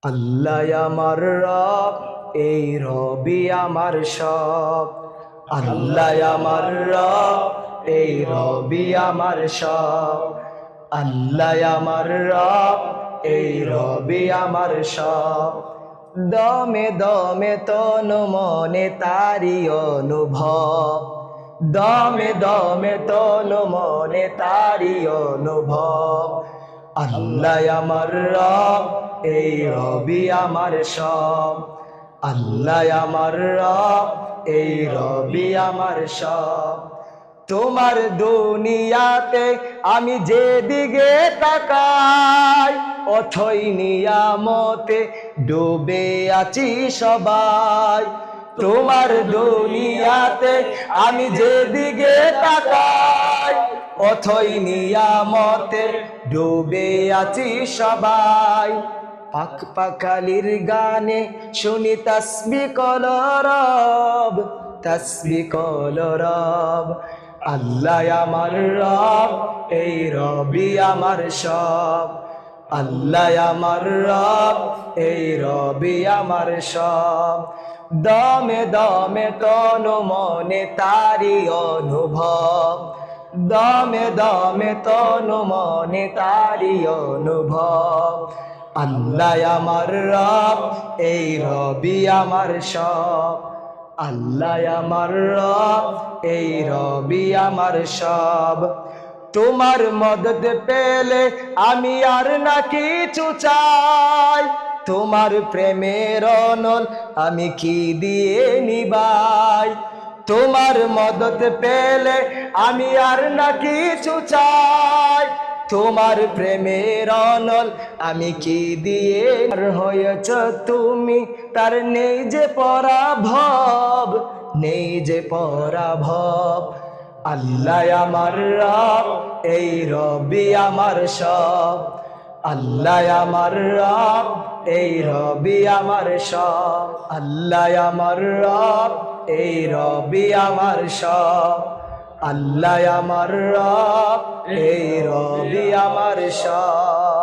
আল্লাহ আমার রব, এই রবি আমার সব। আল্লাহ আমার রব, এই রবি আমার সব। আল্লাহ আমার রব, এই রবি আমার সব। দমে দমে তনু মনে তারি অনুভব। দমে দমে তনু মনে তারি অনুভব। আল্লাহ আমার রব, এই রবি আমার সব। আল্লাহ আমার রব, এই রবি আমার সব। তোমার দুনিয়াতে আমি যেদিকে তাকাই, অথই নিয়ামতে ডুবে আছি সবাই। তোমার দুনিয়াতে আমি যেদিকে তাকাই, অথই নিয়ামতে ডুবে আছি সবাই। পাখ পাখালির গানে শুনি তাসবিহ কলরব, তাসবিহ কলরব। আল্লাহ আমার রব, এই রবি আমার সব। আল্লাহ আমার রব, এই রবি আমার সব। দমে দমে তনু মনে তারি অনুভব। দমে দমে তনু মনে তারি অনুভব। আল্লাহ আমার রব, এই রবি আমার সব। আল্লাহ আমার রব, এই রবি আমার সব। তোমার মদদ পেলে আমি আর না কিছু চাই। তোমার প্রেমের অনল আমি কি দিয়ে নিবাই। তোমার মদদ পেলে আমি আর না কিছু চাই। তোমার প্রেমের অনল আমি কি দিয়ে। হয়েছ তুমি, তার নেই যে পরাভব, নেই যে পরাভব। আল্লাহ আমার রব, এই রবি আমার সব। আল্লাহ আমার রব, এই রবি আমার সব। আল্লাহ আমার রব, এই রবি আমার সব। আল্লাহ আমার রব, এই রবি আমার সব।